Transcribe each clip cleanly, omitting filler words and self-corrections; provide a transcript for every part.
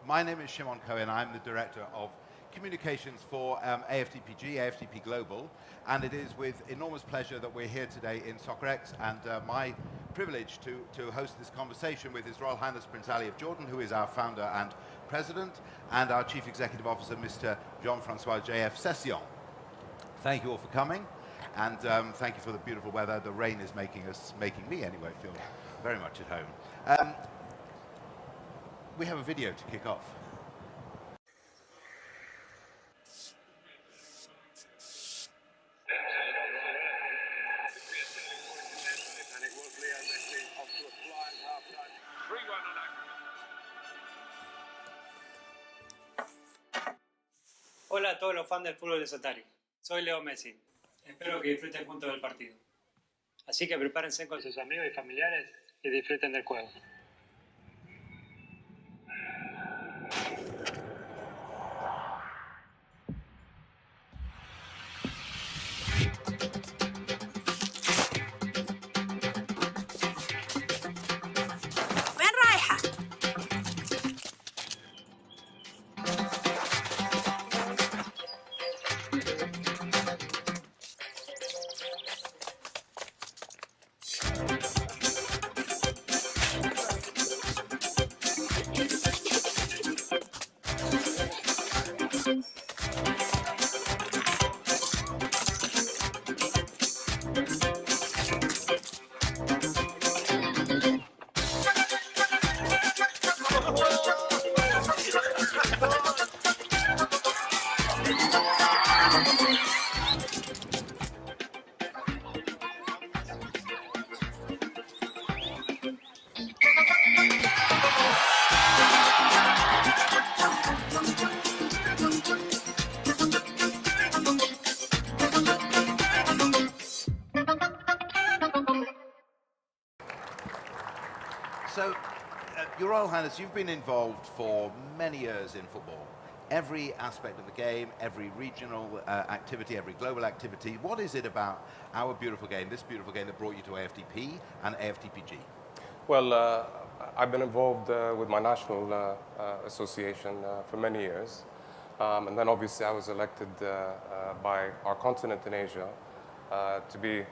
My name is Shimon Cohen. I'm the Director of Communications for AFDPG, AFDP Global, and it is with enormous pleasure that we're here today in Soccerex, and my privilege to host this conversation with His Royal Highness Prince Ali of Jordan, who is our founder and president, and our Chief Executive Officer, Mr. Jean-Francois J.F. Session. Thank you all for coming, and thank you for the beautiful weather. The rain is making me anyway, feel very much at home. We have a video to kick off. Hola a todos los fans del fútbol de Sotari. Soy Leo Messi. Espero que disfruten juntos del partido. Así que prepárense con sus amigos y familiares y disfruten del juego. So, Your Royal Highness, you've been involved for many years in football. Every aspect of the game, every regional activity, every global activity. What is it about our beautiful game, this beautiful game, that brought you to AFDP and AFDPG? Well, I've been involved with my national association for many years. And then obviously I was elected by our continent in Asia to be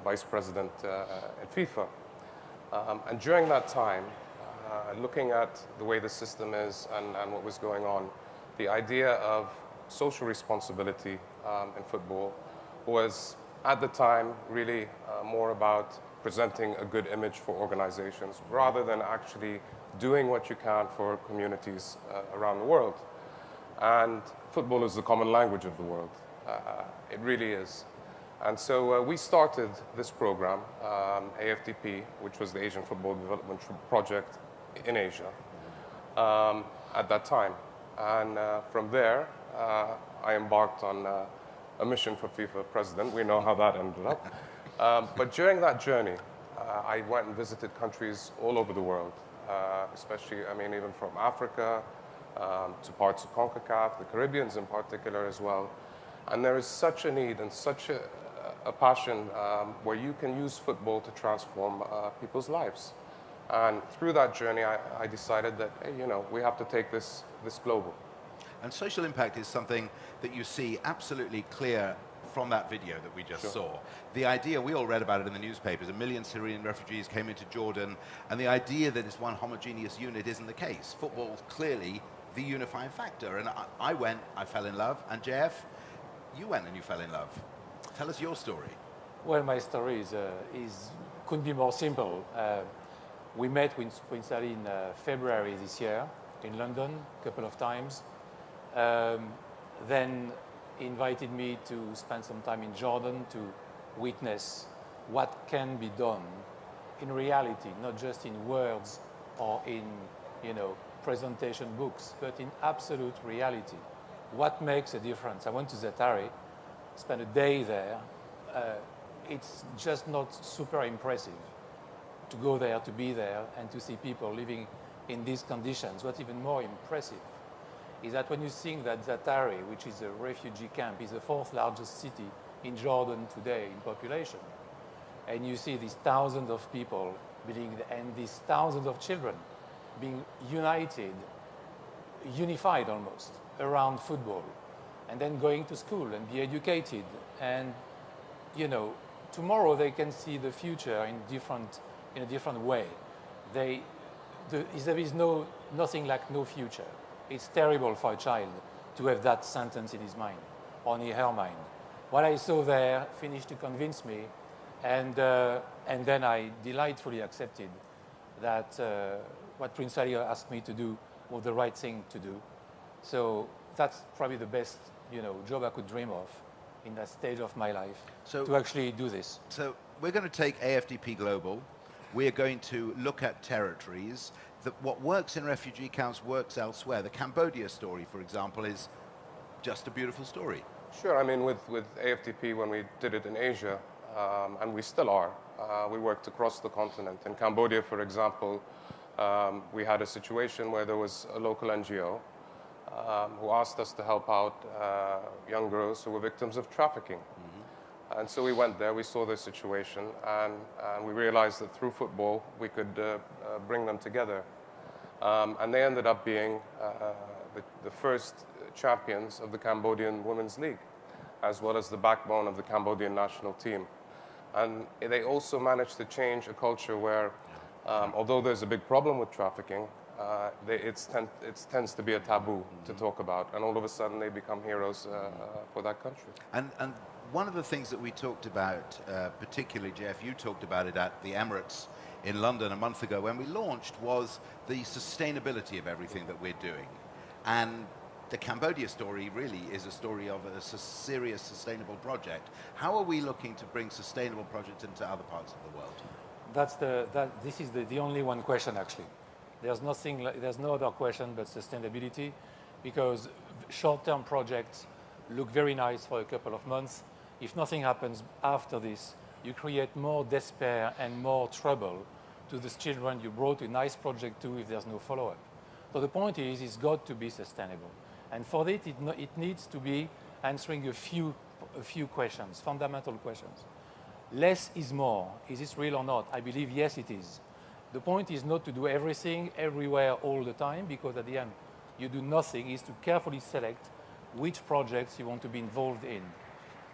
vice president at FIFA. And during that time, looking at the way the system is and what was going on, the idea of social responsibility in football was, at the time, really more about presenting a good image for organizations rather than actually doing what you can for communities around the world. And football is the common language of the world. It really is. And so we started this program, AFDP, which was the Asian Football Development Project in Asia at that time. And from there, I embarked on a mission for FIFA president. We know how that ended up. But during that journey, I went and visited countries all over the world, especially, I mean, even from Africa to parts of CONCACAF, the Caribbeans in particular as well. And there is such a need and such a passion where you can use football to transform people's lives. And through that journey, I decided that, hey, you know, we have to take this global. And social impact is something that you see absolutely clear from that video that we just saw. The idea, we all read about it in the newspapers, 1 million Syrian refugees came into Jordan, and the idea that it's one homogeneous unit isn't the case. Football's clearly the unifying factor. And I went, I fell in love, and JF, you went and you fell in love. Tell us your story. Well, my story couldn't be more simple. We met with Prince Ali in February this year in London a couple of times. Then he invited me to spend some time in Jordan to witness what can be done in reality, not just in words or in, you know, presentation books, but in absolute reality. What makes a difference? I went to Zatari, spent a day there. It's just not super impressive to go there, to be there, and to see people living in these conditions. What's even more impressive is that when you think that Zatari, which is a refugee camp, is the 4th largest city in Jordan today in population, and you see these thousands of people and these thousands of children being united unified almost around football, and then going to school and be educated, and tomorrow they can see the future in a different way. There is nothing like no future. It's terrible for a child to have that sentence in his mind, or in her mind. What I saw there finished to convince me, and then I delightfully accepted that what Prince Ali asked me to do was the right thing to do. So that's probably the best job I could dream of in that stage of my life, to actually do this. So we're going to take AFDP Global. We're going to look at territories. What works in refugee camps works elsewhere. The Cambodia story, for example, is just a beautiful story. Sure. I mean, with AFDP, when we did it in Asia, and we still are, we worked across the continent. In Cambodia, for example, we had a situation where there was a local NGO who asked us to help out young girls who were victims of trafficking. Mm-hmm. And so we went there, we saw the situation, and we realized that through football we could bring them together. And they ended up being the first champions of the Cambodian Women's League, as well as the backbone of the Cambodian national team. And they also managed to change a culture where, although there's a big problem with trafficking, it tends to be a taboo to talk about, and all of a sudden they become heroes for that country. And one of the things that we talked about, particularly Jeff, you talked about it at the Emirates in London a month ago when we launched, was the sustainability of everything that we're doing. And the Cambodia story really is a story of a serious sustainable project. How are we looking to bring sustainable projects into other parts of the world? This is the only one question, actually. There's no other question but sustainability, because short-term projects look very nice for a couple of months. If nothing happens after this, you create more despair and more trouble to the children you brought a nice project to if there's no follow-up. So the point is, it's got to be sustainable. And for that, it needs to be answering a few questions, fundamental questions. Less is more. Is this real or not? I believe yes, it is. The point is not to do everything, everywhere, all the time, because at the end, you do nothing. It's to carefully select which projects you want to be involved in.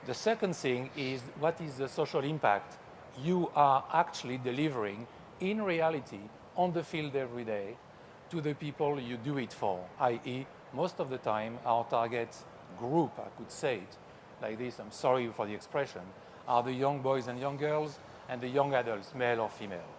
The second thing is, what is the social impact you are actually delivering in reality on the field every day to the people you do it for, i.e., most of the time, our target group, I could say it like this, I'm sorry for the expression, are the young boys and young girls and the young adults, male or female.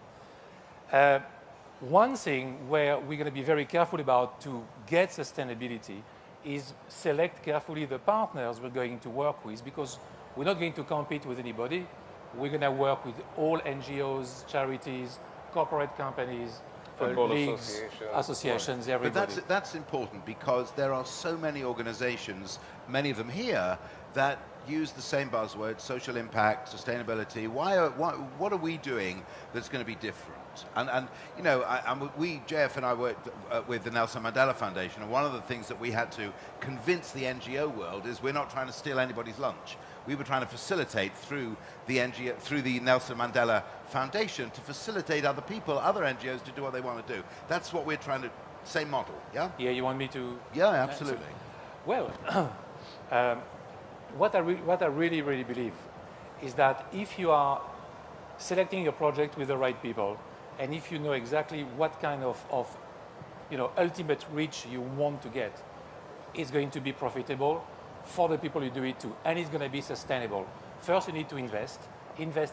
One thing where we're going to be very careful about to get sustainability is select carefully the partners we're going to work with, because we're not going to compete with anybody. We're going to work with all NGOs, charities, corporate companies, leagues, associations, everybody. But that's important, because there are so many organizations, many of them here, that use the same buzzwords: social impact, sustainability. What are we doing that's going to be different? And JF and I worked with the Nelson Mandela Foundation, and one of the things that we had to convince the NGO world is we're not trying to steal anybody's lunch. We were trying to facilitate through the NGO, through the Nelson Mandela Foundation, to facilitate other people, other NGOs, to do what they want to do. That's what we're trying to, same model, yeah? Yeah, you want me to? Yeah, absolutely. Well, what I really, really believe is that if you are selecting your project with the right people, and if you know exactly what kind of ultimate reach you want to get, it's going to be profitable for the people you do it to, and it's going to be sustainable. First, you need to invest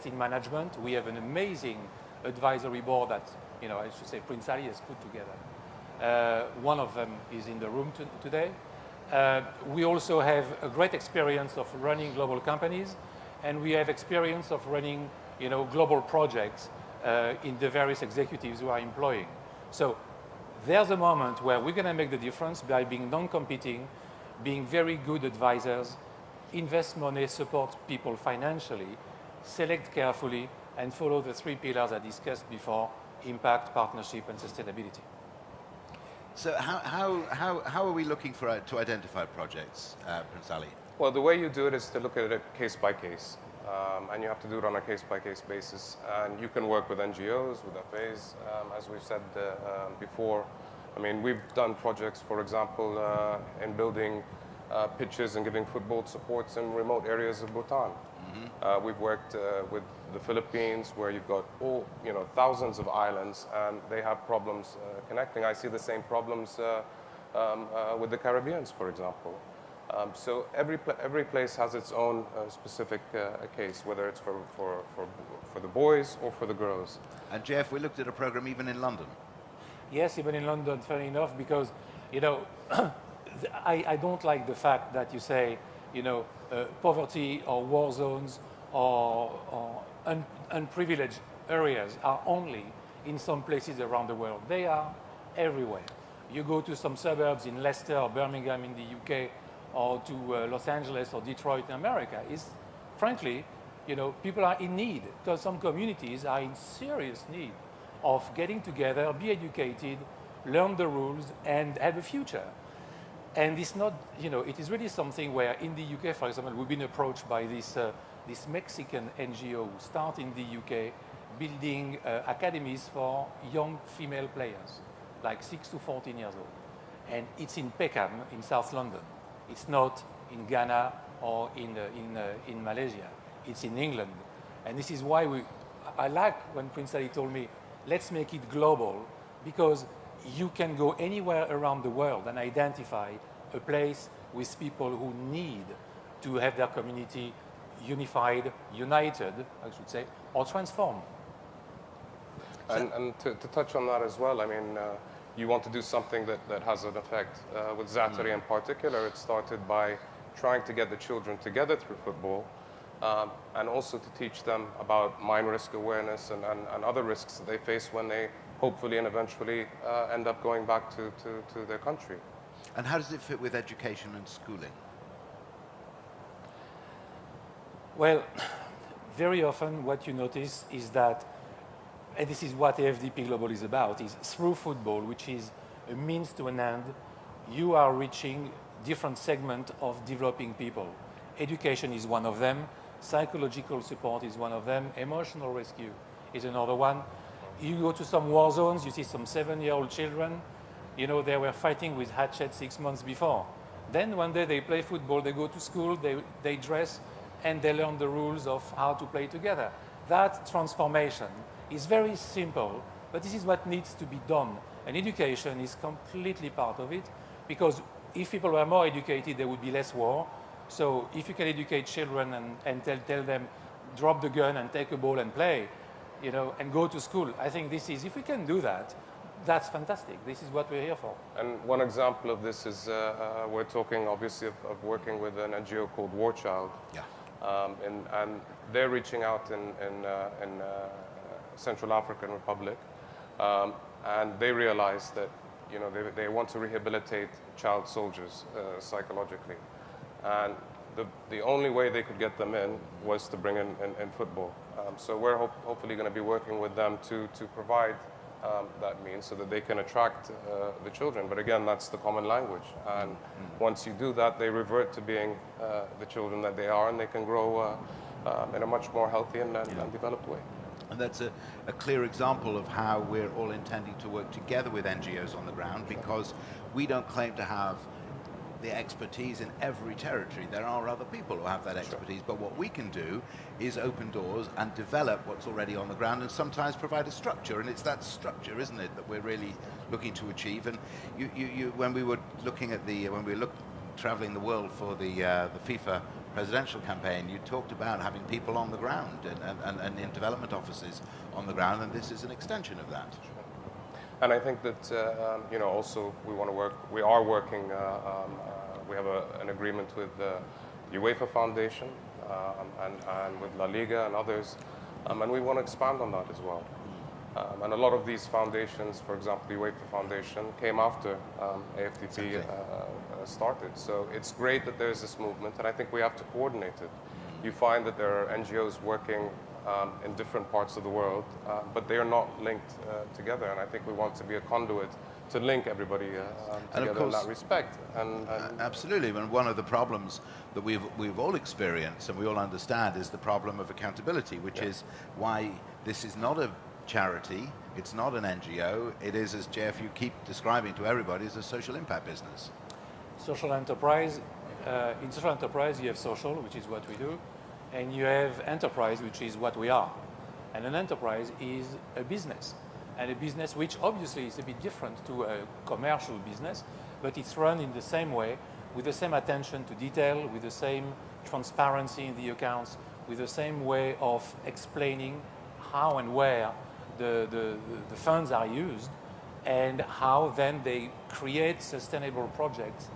in management. We have an amazing advisory board that, I should say, Prince Ali has put together. One of them is in the room today. We also have a great experience of running global companies, and we have experience of running, global projects in the various executives who are employing. So there's a moment where we're going to make the difference by being non-competing, being very good advisors, invest money, support people financially, select carefully, and follow the 3 pillars I discussed before: impact, partnership, and sustainability. So how are we looking to identify projects, Prince Ali? Well, the way you do it is to look at it case by case, and you have to do it on a case-by-case basis. And you can work with NGOs, with FAs, as we've said before. I mean, we've done projects, for example, in building pitches and giving football supports in remote areas of Bhutan. We've worked with the Philippines, where you've got thousands of islands, and they have problems connecting. I see the same problems with the Caribbeans, for example. So every place has its own specific case, whether it's for the boys or for the girls. And Jeff, we looked at a program even in London. Yes, even in London, funny enough, because, I don't like the fact that you say, poverty or war zones or unprivileged areas are only in some places around the world. They are everywhere. You go to some suburbs in Leicester or Birmingham in the UK, or to Los Angeles or Detroit in America, frankly, people are in need, because some communities are in serious need of getting together, be educated, learn the rules, and have a future. And it's not, it is really something where in the UK, for example, we've been approached by this Mexican NGO who start in the UK building academies for young female players, like 6 to 14 years old. And it's in Peckham, in South London. It's not in Ghana or in Malaysia. It's in England. And this is why I like when Prince Ali told me, let's make it global, because you can go anywhere around the world and identify a place with people who need to have their community unified, united, I should say, or transformed. And to touch on that as well, I mean, you want to do something that has an effect. With Zaatari in particular, it started by trying to get the children together through football, and also to teach them about mine risk awareness and other risks that they face when they hopefully and eventually end up going back to their country. And how does it fit with education and schooling? Well, very often what you notice is that, and this is what AFDP Global is about, is through football, which is a means to an end, you are reaching different segments of developing people. Education is one of them, psychological support is one of them, emotional rescue is another one. You go to some war zones, you see some 7-year-old children, they were fighting with hatchets 6 months before. Then one day they play football, they go to school, they dress, and they learn the rules of how to play together. That transformation is very simple, but this is what needs to be done. And education is completely part of it, because if people were more educated, there would be less war. So if you can educate children and tell them, drop the gun and take a ball and play, and go to school, I think if we can do that, that's fantastic. This is what we're here for. And one example of this is we're talking obviously of working with an NGO called War Child. Yeah. And they're reaching out in Central African Republic, and they realize that they want to rehabilitate child soldiers psychologically, and the only way they could get them in was to bring in football. So we're hopefully going to be working with them to provide that means so that they can attract the children. But again, that's the common language. And once you do that, they revert to being the children that they are, and they can grow in a much more healthy and developed way. And that's a clear example of how we're all intending to work together with NGOs on the ground, because we don't claim to have the expertise in every territory. There are other people who have that expertise, sure. But what we can do is open doors and develop what's already on the ground, and sometimes provide a structure. And it's that structure, isn't it, that we're really looking to achieve. And when we were looking at traveling the world for the FIFA presidential campaign, you talked about having people on the ground and in development offices on the ground, and this is an extension of that. Sure. And I think that also we are working. We have an agreement with the UEFA Foundation and with La Liga and others, and we want to expand on that as well. And a lot of these foundations, for example, the UEFA Foundation, came after AFDP started. So it's great that there's this movement, and I think we have to coordinate it. You find that there are NGOs working in different parts of the world, but they are not linked together, and I think we want to be a conduit to link everybody together in that respect. And absolutely, and one of the problems that we've all experienced and we all understand is the problem of accountability, which is why this is not a charity, It's not an NGO. It is, as Jeff, you keep describing to everybody, is a social impact business. Social enterprise. In social enterprise, you have social, which is what we do, and you have enterprise, which is what we are. And an enterprise is a business, and a business which obviously is a bit different to a commercial business, but it's run in the same way, with the same attention to detail, with the same transparency in the accounts, with the same way of explaining how and where the funds are used, and how then they create sustainable projects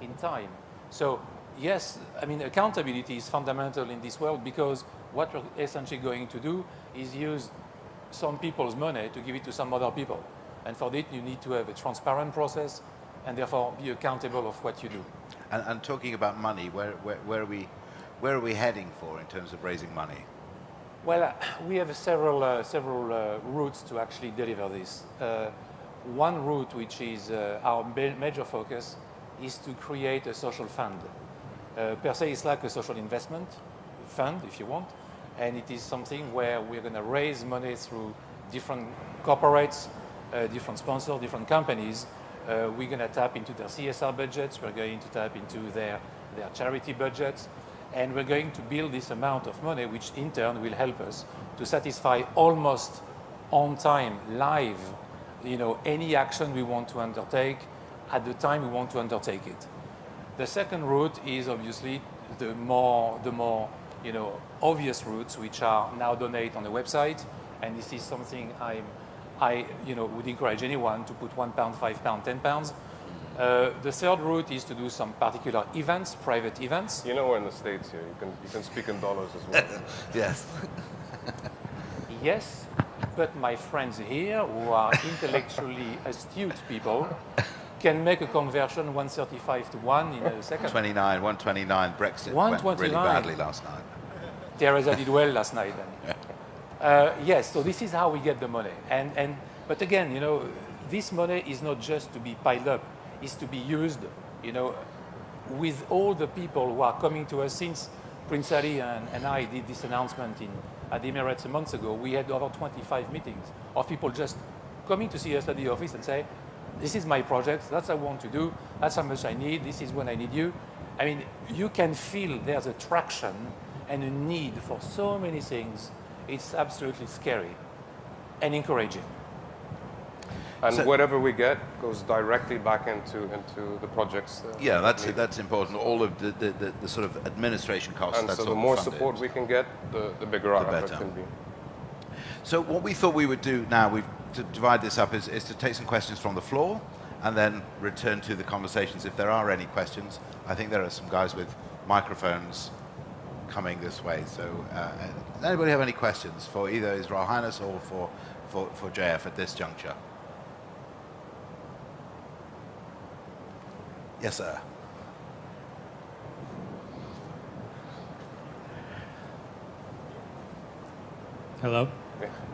in time. So yes, I mean, accountability is fundamental in this world, because what we're essentially going to do is use some people's money to give it to some other people. And for that, you need to have a transparent process and therefore be accountable of what you do. And talking about money, where are we heading for in terms of raising money? Well, we have several routes to actually deliver this. One route, which is our major focus, is to create a social fund. Per se, it's like a social investment fund, if you want, and it is something where we're going to raise money through different corporates, different sponsors, different companies. We're going to tap into their CSR budgets, we're going to tap into their charity budgets, and we're going to build this amount of money, which in turn will help us to satisfy almost on time, live, any action we want to undertake at the time we want to undertake it. The second route is obviously the more obvious routes, which are now donate on the website, and this is something I would encourage anyone to put £1, £5, £10. The third route is to do some particular events, private events. We're in the States here. You can speak in dollars as well. Yes. Yes, but my friends here, who are intellectually astute people, can make a conversion 135 to 1 in a second. 129, Brexit 129. went really badly last night. Teresa did well last night then. Yes, so this is how we get the money. But again, this money is not just to be piled up, it's to be used, with all the people who are coming to us. Since Prince Ali and I did this announcement at the Emirates a month ago, we had over 25 meetings of people just coming to see us at the office and say, this is my project, that's what I want to do, that's how much I need, this is when I need you. I mean, you can feel there's a traction and a need for so many things. It's absolutely scary and encouraging. And so, whatever we get goes directly back into the projects. Yeah, that's important. All of the sort of administration costs. And that's so the more support we can get, the bigger our effort can be. So what we thought we would do now, to divide this up, is to take some questions from the floor and then return to the conversations if there are any questions. I think there are some guys with microphones coming this way. So does anybody have any questions for either His Royal Highness or for JF at this juncture? Yes, sir. Hello.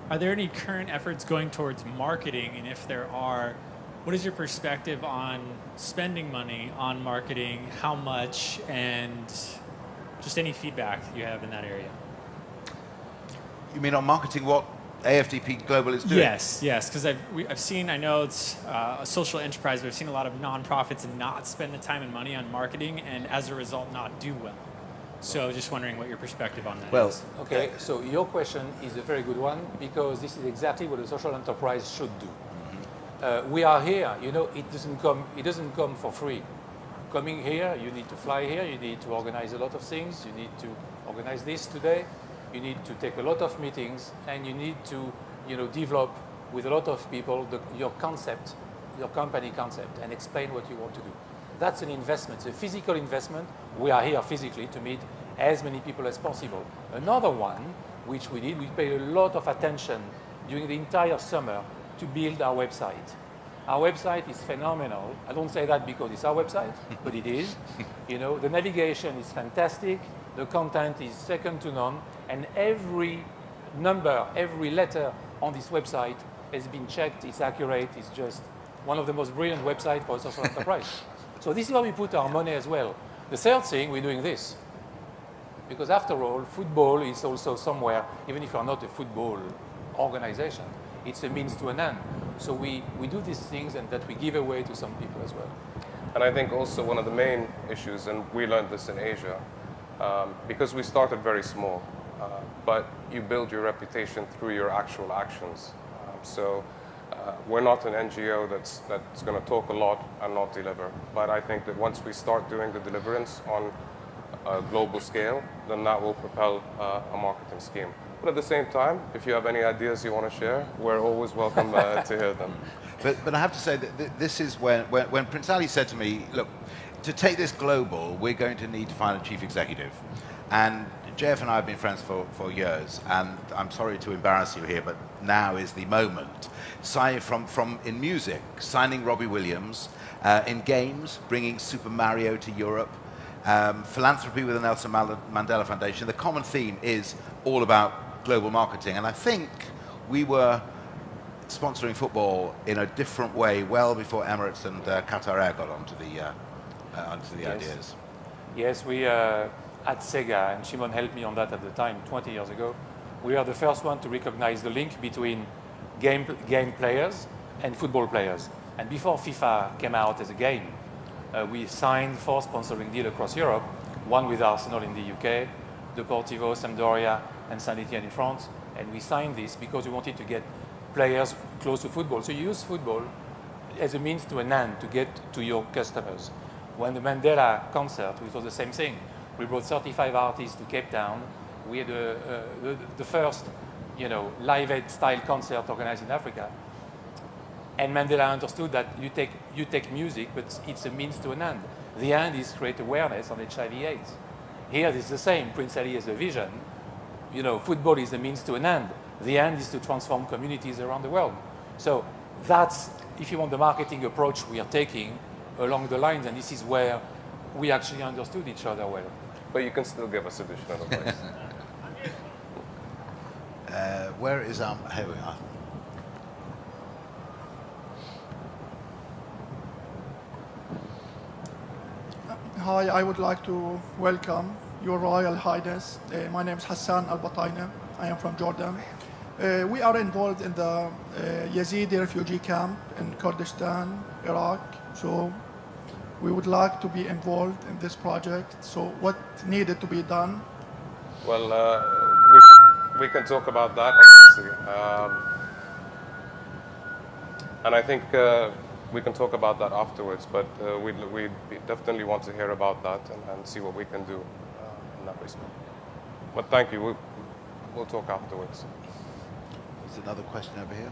Are there any current efforts going towards marketing? And if there are, what is your perspective on spending money on marketing? How much? And just any feedback you have in that area? You mean on marketing what AFDP Global is doing? Yes, because I've seen, I know it's a social enterprise, but I've seen a lot of nonprofits not spend the time and money on marketing and as a result not do well. So just wondering what your perspective on that is. Okay, so your question is a very good one, because this is exactly what a social enterprise should do. Mm-hmm. We are here, it doesn't come for free. Coming here, you need to fly here, you need to organize a lot of things, you need to organize this today, you need to take a lot of meetings, and you need to develop with a lot of people your concept, your company concept, and explain what you want to do. That's an investment, it's a physical investment. We are here physically to meet as many people as possible. Another one, which we did, we paid a lot of attention during the entire summer to build our website. Our website is phenomenal. I don't say that because it's our website, but it is. The navigation is fantastic, the content is second to none, and every number, every letter on this website has been checked, it's accurate, it's just one of the most brilliant websites for a social enterprise. So this is where we put our money as well. The third thing, we're doing this. Because after all, football is also somewhere, even if you're not a football organization, It's a means to an end. So we do these things and that we give away to some people as well. And I think also one of the main issues, and we learned this in Asia, because we started very small, but you build your reputation through your actual actions. We're not an NGO that's going to talk a lot and not deliver. But I think that once we start doing the deliverance on a global scale, then that will propel a marketing scheme. But at the same time, if you have any ideas you want to share, we're always welcome to hear them. But I have to say that this is when Prince Ali said to me, look, to take this global, we're going to need to find a chief executive. And JF and I have been friends for years, and I'm sorry to embarrass you here, but now is the moment. From in music, signing Robbie Williams, in games, bringing Super Mario to Europe, philanthropy with the Nelson Mandela Foundation. The common theme is all about global marketing, and I think we were sponsoring football in a different way well before Emirates and Qatar Air got onto the ideas. Yes, we at Sega, and Shimon helped me on that at the time, 20 years ago, we are the first one to recognize the link between game players and football players. And before FIFA came out as a game, we signed 4 sponsoring deals across Europe, one with Arsenal in the UK, Deportivo, Sampdoria, and Saint-Etienne in France. And we signed this because we wanted to get players close to football. So you use football as a means to an end to get to your customers. When the Mandela concert, which was the same thing, we brought 35 artists to Cape Town. We had the first, Live Aid style concert organized in Africa. And Mandela understood that you take music, but it's a means to an end. The end is create awareness on HIV/AIDS. Here it's the same. Prince Ali has a vision. Football is a means to an end. The end is to transform communities around the world. So that's, if you want, the marketing approach we are taking along the lines, and this is where we actually understood each other well. But you can still give us additional advice. Where is here we are. Hi, I would like to welcome Your Royal Highness. My name is Hassan Al-Batayna. I am from Jordan. We are involved in the Yazidi refugee camp in Kurdistan, Iraq. So we would like to be involved in this project. So what needed to be done? Well, we can talk about that, obviously. And I think we can talk about that afterwards, but we definitely want to hear about that and see what we can do in that respect. But thank you. We'll talk afterwards. There's another question over here.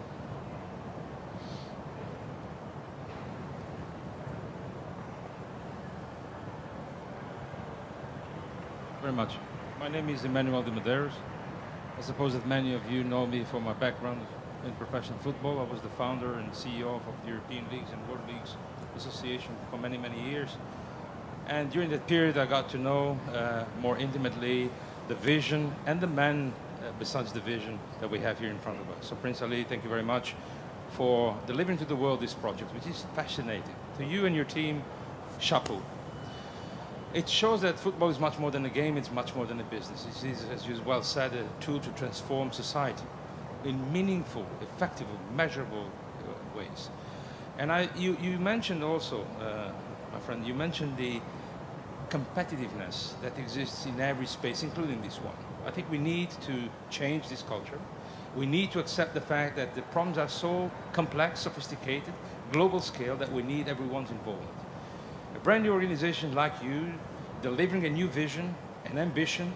Very much. My name is Emmanuel de Medeiros. I suppose that many of you know me for my background in professional football. I was the founder and CEO of the European Leagues and World Leagues Association for many, many years. And during that period, I got to know more intimately the vision and the man besides the vision that we have here in front of us. So Prince Ali, thank you very much for delivering to the world this project, which is fascinating. To you and your team, chapeau. It shows that football is much more than a game, it's much more than a business. It is, as you well said, a tool to transform society in meaningful, effective, measurable ways. And you mentioned also, my friend, you mentioned the competitiveness that exists in every space, including this one. I think we need to change this culture. We need to accept the fact that the problems are so complex, sophisticated, global scale, that we need everyone's involvement. A brand new organization like you, delivering a new vision and ambition,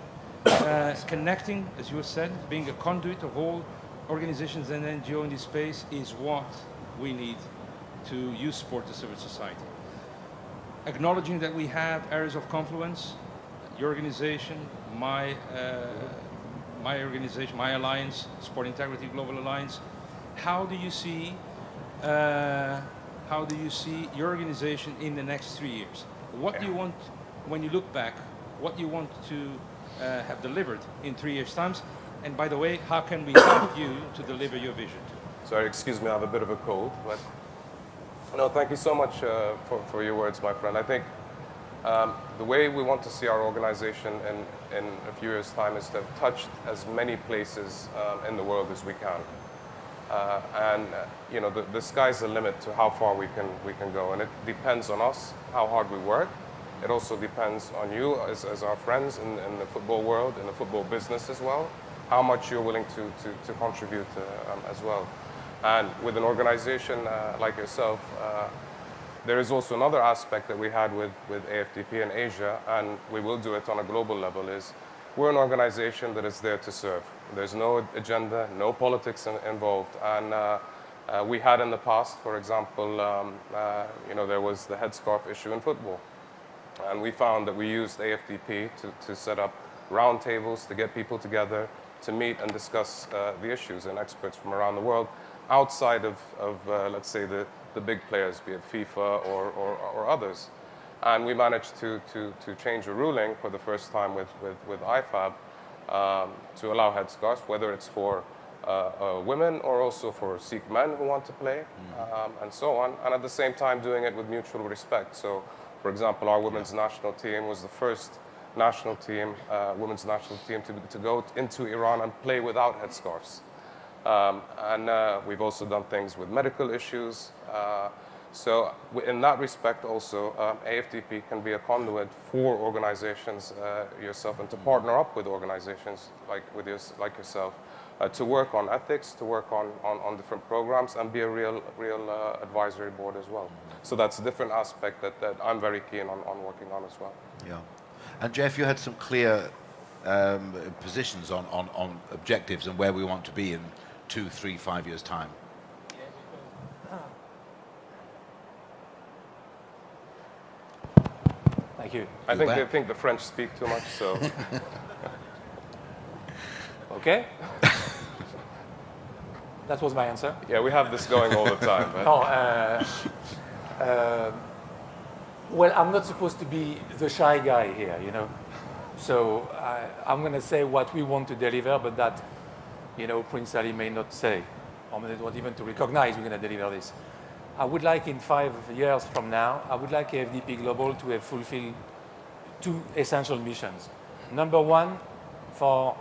connecting, as you said, being a conduit of all organizations and NGO in this space is what we need to use sport to serve society. Acknowledging that we have areas of confluence, your organization, my organization, my alliance, Sport Integrity Global Alliance. How do you see your organization in the next 3 years? What do you want, when you look back, what do you want to have delivered in 3 years' time? And by the way, how can we help you to deliver your vision? Sorry, excuse me, I have a bit of a cold, but no, thank you so much for your words, my friend. I think the way we want to see our organization in a few years' time is to have touched as many places in the world as we can. And you know, the sky's the limit to how far we can go, and it depends on us how hard we work. It also depends on you as our friends in the football world, in the football business as well, how much you're willing to contribute as well. And with an organization like yourself, there is also another aspect that we had with AFDP in Asia, and we will do it on a global level, is we're an organization that is there to serve. There's no agenda, no politics involved. And we had in the past, for example, you know, there was the headscarf issue in football. And we found that we used AFDP to set up roundtables, to get people together, to meet and discuss the issues, and experts from around the world, outside of let's say, the big players, be it FIFA or others. And we managed to change a ruling for the first time with IFAB to allow headscarves, whether it's for women or also for Sikh men who want to play, and so on. And at the same time doing it with mutual respect. So, for example, our women's national team was the first national team, women's national team to go into Iran and play without headscarves. And we've also done things with medical issues. So in that respect also, AFDP can be a conduit for organizations, yourself, and to partner up with organizations like yourself, to work on ethics, to work on different programs, and be a real advisory board as well. So that's a different aspect that I'm very keen on working on as well. Yeah. And Jeff, you had some clear positions on objectives and where we want to be in 2, 3, 5 years' time. Thank you. I think they think the French speak too much, so. Okay. That was my answer. Yeah, we have this going all the time. But. No, well, I'm not supposed to be the shy guy here, you know. So I'm going to say what we want to deliver, but that, you know, Prince Ali may not say, or may not even to recognize we're going to deliver this. I would like in 5 years from now, I would like AFDP Global to have fulfilled 2 essential missions. Number 1, for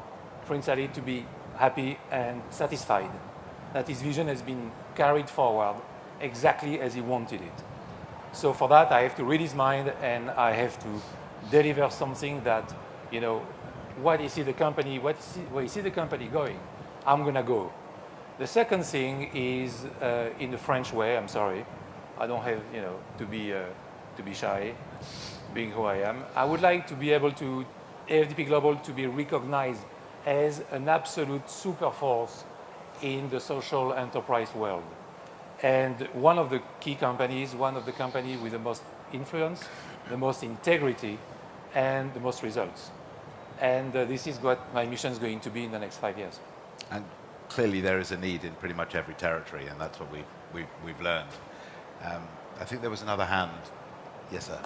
Prince Ali to be happy and satisfied that his vision has been carried forward exactly as he wanted it. So for that, I have to read his mind, and I have to deliver something that, you know, where you see the company going, I'm going to go. The second thing is in the French way. I'm sorry, I don't have, you know, to be shy, being who I am. I would like to be able to AFDP Global to be recognized as an absolute super force in the social enterprise world, and one of the key companies, one of the companies with the most influence, the most integrity, and the most results. And this is what my mission is going to be in the next 5 years. And clearly there is a need in pretty much every territory, and that's what we've learned. I think there was another hand. Yes, sir.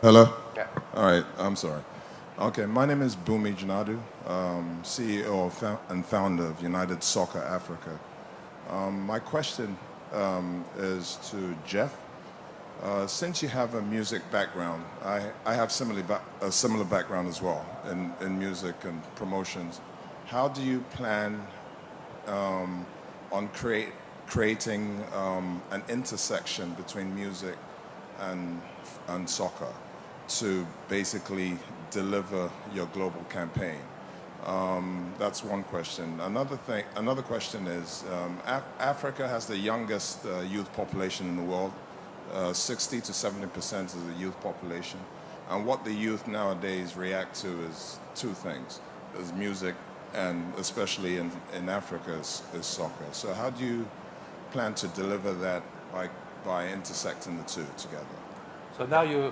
Hello? Yeah. All right, I'm sorry. Okay, my name is Bumi Janadu, CEO and founder of United Soccer Africa. My question is to Jeff. Since you have a music background, I have a similar background as well in music and promotions. How do you plan on creating an intersection between music and soccer to basically deliver your global campaign? That's one question. Another question is, Africa has the youngest youth population in the world. 60 to 70% of the youth population. And what the youth nowadays react to is 2 things. There's music, and especially in Africa is soccer. So how do you plan to deliver that by intersecting the 2 together? So now you're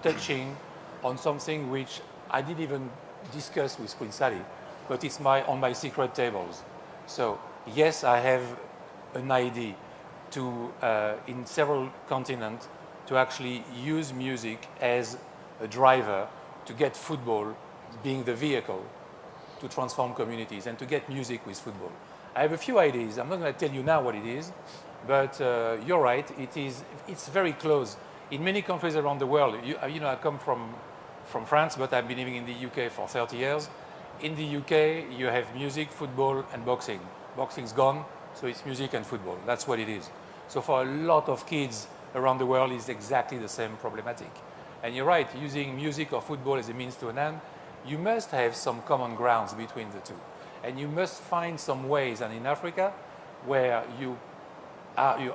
touching on something which I didn't even discuss with Prince Ali, but it's on my secret tables. So yes, I have an idea to, in several continents, to actually use music as a driver to get football being the vehicle to transform communities and to get music with football. I have a few ideas. I'm not going to tell you now what it is, but you're right. It's very close. In many countries around the world, you know, I come from from France, but I've been living in the UK for 30 years. In the UK, you have music, football, and boxing. Boxing's gone, so it's music and football. That's what it is. So for a lot of kids around the world, it's exactly the same problematic. And you're right, using music or football as a means to an end, you must have some common grounds between the two. And you must find some ways, and in Africa, where you're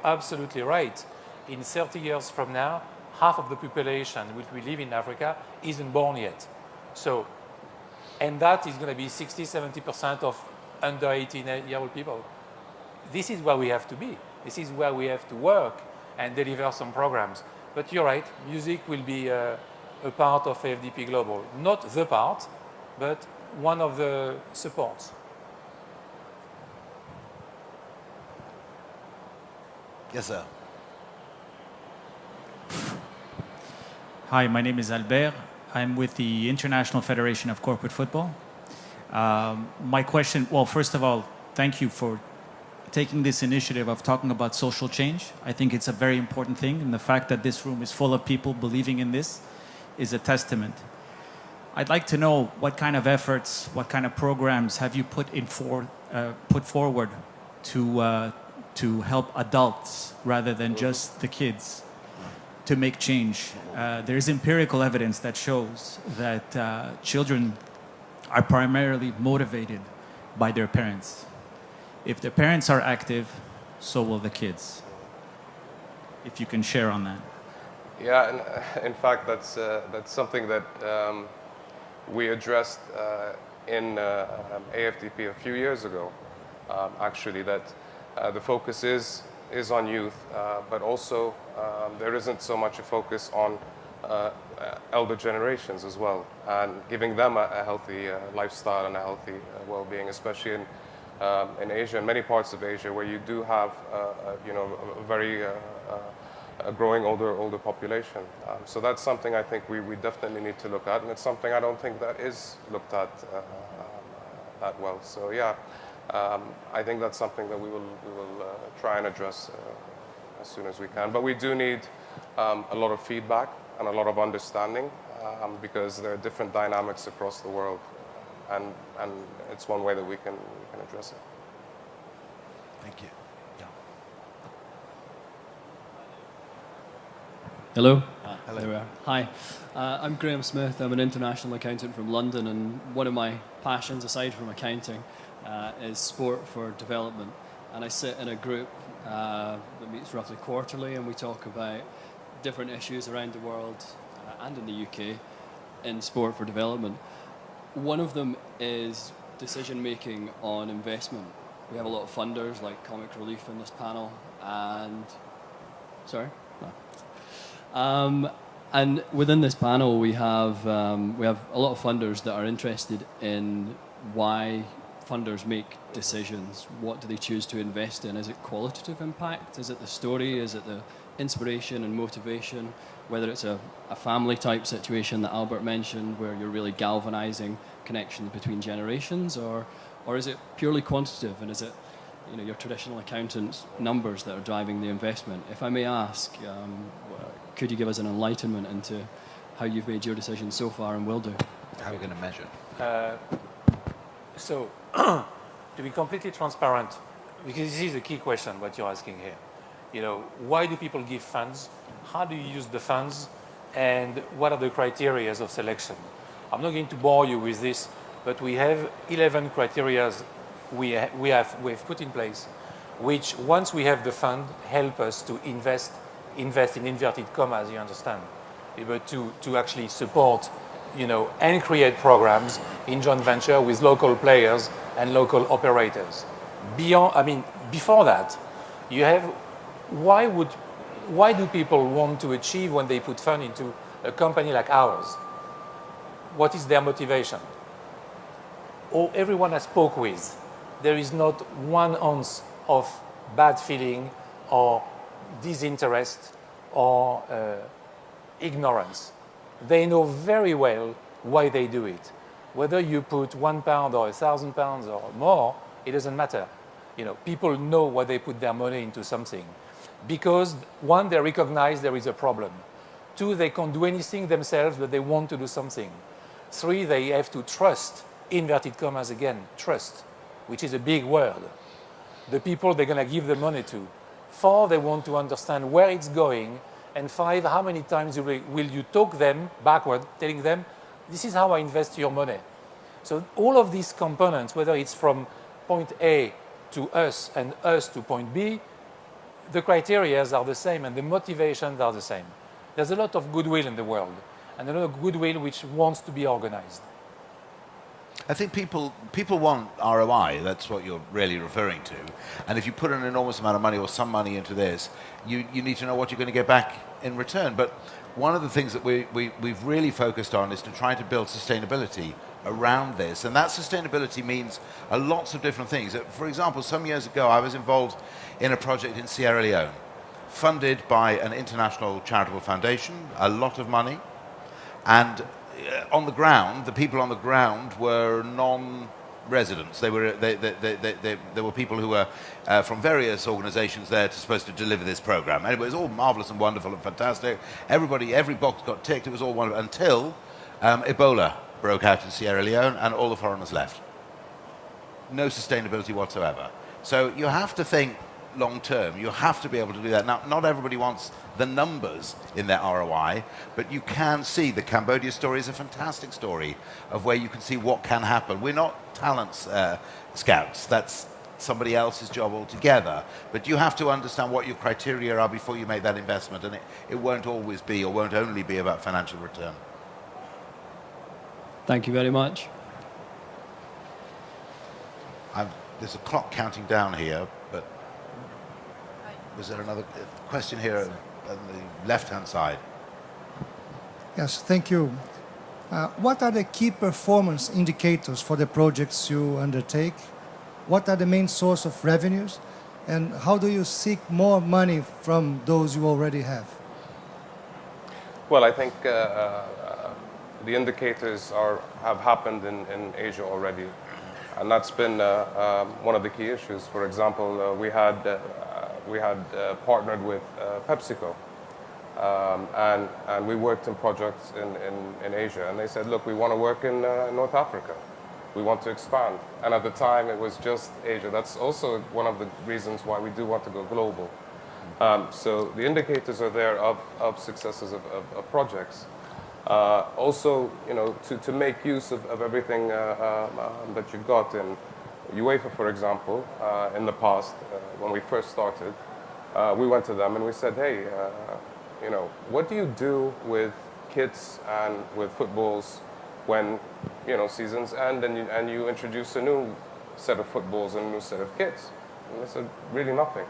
absolutely right, in 30 years from now, half of the population which we live in Africa isn't born yet. So, and that is going to be 60-70% of under 18-year-old people. This is where we have to be. This is where we have to work and deliver some programs. But you're right, music will be a part of AFDP Global. Not the part, but one of the supports. Yes, sir. Hi, my name is Albert. I'm with the International Federation of Corporate Football. My question, well, first of all, thank you for taking this initiative of talking about social change. I think it's a very important thing, and the fact that this room is full of people believing in this is a testament. I'd like to know what kind of efforts, what kind of programs have you put forward to help adults rather than just the kids to make change. There's empirical evidence that shows that children are primarily motivated by their parents. If the parents are active, so will the kids. If you can share on that. Yeah, and in fact, that's something that we addressed in AFDP a few years ago. Actually, that the focus is on youth, but also there isn't so much a focus on elder generations as well, and giving them a healthy lifestyle and a healthy well-being, especially in Asia, in many parts of Asia, where you do have a very growing older population. So that's something I think we definitely need to look at, and it's something I don't think that is looked at that well. So yeah, I think that's something that we will try and address as soon as we can. But we do need a lot of feedback and a lot of understanding because there are different dynamics across the world, and it's one way that we can address it. Thank you. Yeah. Hello. Hello. There we are. Hi. I'm Graham Smith. I'm an international accountant from London, and one of my passions, aside from accounting, is sport for development. And I sit in a group that meets roughly quarterly, and we talk about different issues around the world and in the UK in sport for development. One of them is decision-making on investment. We have a lot of funders like Comic Relief in this panel, and and within this panel we have a lot of funders that are interested in why funders make decisions. What do they choose to invest in? Is it qualitative impact? Is it the story? Is it the inspiration and motivation? Whether it's a family type situation that Albert mentioned, where you're really galvanizing connections between generations, or is it purely quantitative, and is it your traditional accountants' numbers that are driving the investment? If I may ask, could you give us an enlightenment into how you've made your decisions so far and will do? How are we going to measure? So, to be completely transparent, because this is a key question, what you're asking here. Why do people give funds? How do you use the funds? And what are the criteria of selection? I'm not going to bore you with this, but we have 11 criteria we've put in place, which once we have the fund, help us to invest in inverted commas, you understand, but to actually support, and create programs in joint venture with local players and local operators. Before that, you have, why do people want to achieve when they put fund into a company like ours? What is their motivation? Or everyone I spoke with, there is not 1 ounce of bad feeling or disinterest or ignorance. They know very well why they do it. Whether you put £1 or £1,000 or more, it doesn't matter. People know why they put their money into something. Because, one, they recognize there is a problem. 2, they can't do anything themselves, but they want to do something. 3, they have to trust, inverted commas again, trust, which is a big word, the people they're going to give the money to. 4, they want to understand where it's going. And 5, how many times will you talk them backward, telling them, this is how I invest your money. So all of these components, whether it's from point A to us and us to point B, the criteria are the same and the motivations are the same. There's a lot of goodwill in the world, and a lot of goodwill which wants to be organized. I think people want ROI, that's what you're really referring to. And if you put an enormous amount of money or some money into this, you need to know what you're going to get back in return. But one of the things that we've really focused on is to try to build sustainability around this. And that sustainability means lots of different things. For example, some years ago, I was involved in a project in Sierra Leone, funded by an international charitable foundation, a lot of money. And on the ground, the people on the ground were non-residents. There were people who were from various organizations there supposed to deliver this program. And it was all marvelous and wonderful and fantastic. Every box got ticked. It was all wonderful until Ebola broke out in Sierra Leone and all the foreigners left. No sustainability whatsoever. So you have to think long term. You have to be able to do that. Now, not everybody wants the numbers in their ROI, but you can see the Cambodia story is a fantastic story of where you can see what can happen. We're not talent scouts. That's somebody else's job altogether. But you have to understand what your criteria are before you make that investment, and it won't always be or won't only be about financial return. Thank you very much. There's a clock counting down here, but was there another question here on the left-hand side? Yes, thank you. What are the key performance indicators for the projects you undertake? What are the main source of revenues? And how do you seek more money from those you already have? Well, I think the indicators have happened in Asia already. And that's been one of the key issues. For example, we had partnered with PepsiCo, and we worked in projects in Asia. And they said, look, we want to work in North Africa. We want to expand. And at the time, it was just Asia. That's also one of the reasons why we do want to go global. So the indicators are there of successes of projects. Also, to make use of everything that you've got in UEFA, for example, in the past, when we first started, we went to them and we said, hey, what do you do with kits and with footballs when, seasons end and you introduce a new set of footballs and a new set of kits? And they said, really nothing.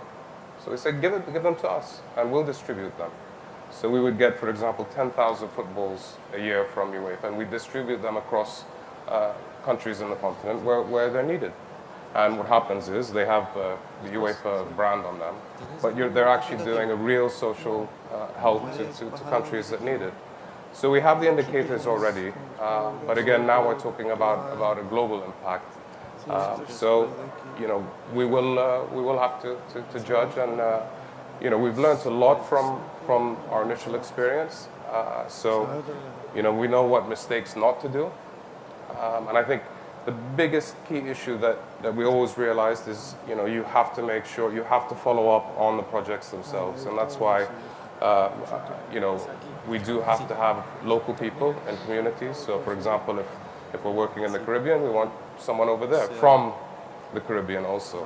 So we said, give them to us and we'll distribute them. So we would get, for example, 10,000 footballs a year from UEFA, and we distribute them across countries in the continent where they're needed. And what happens is they have the UEFA brand on them, but they're actually doing a real social help to countries that need it. So we have the indicators already, but again, now we're talking about a global impact. So we will have to judge, and we've learned a lot from our initial experience. So we know what mistakes not to do, and I think the biggest key issue that we always realized is, you have to make sure, you have to follow up on the projects themselves. And that's why, we do have to have local people and communities. So for example, if we're working in the Caribbean, we want someone over there from the Caribbean also,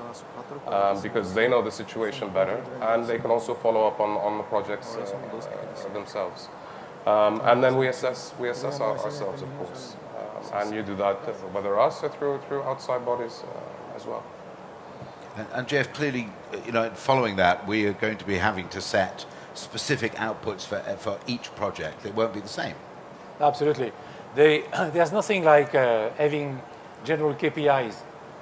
because they know the situation better and they can also follow up on the projects themselves. And then we assess ourselves, of course. And you do that whether us or through outside bodies as well. And Jeff, clearly, following that, we are going to be having to set specific outputs for each project. It won't be the same. Absolutely. There's nothing like having general KPIs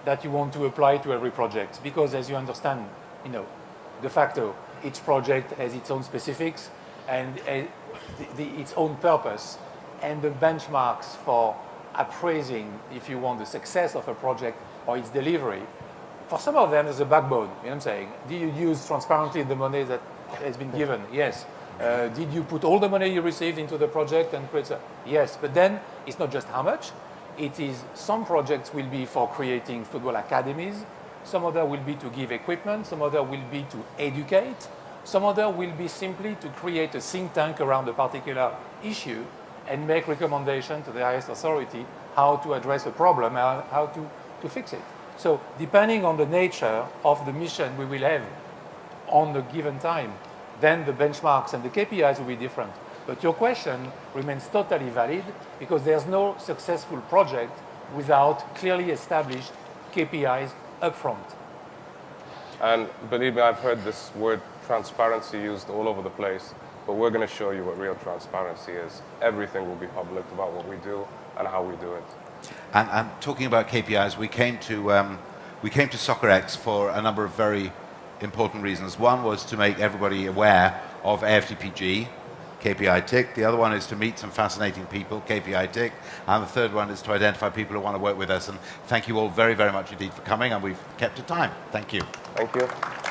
that you want to apply to every project, because as you understand, de facto, each project has its own specifics and its own purpose, and the benchmarks for appraising, if you want, the success of a project or its delivery. For some of them, there's a backbone. You know what I'm saying? Do you use transparently the money that has been given? Yes. Did you put all the money you received into the project and create? Yes, but then it's not just how much. It is some projects will be for creating football academies. Some other will be to give equipment. Some other will be to educate. Some other will be simply to create a think tank around a particular issue and make recommendations to the highest authority how to address a problem and how to fix it. So depending on the nature of the mission we will have on the given time, then the benchmarks and the KPIs will be different. But your question remains totally valid because there's no successful project without clearly established KPIs upfront. And believe me, I've heard this word transparency used all over the place, but we're going to show you what real transparency is. Everything will be public about what we do and how we do it. And talking about KPIs, we came to Soccerex for a number of very important reasons. One was to make everybody aware of AFTPG, KPI tick. The other one is to meet some fascinating people, KPI tick. And the third one is to identify people who want to work with us. And thank you all very, very much indeed for coming. And we've kept to time. Thank you. Thank you.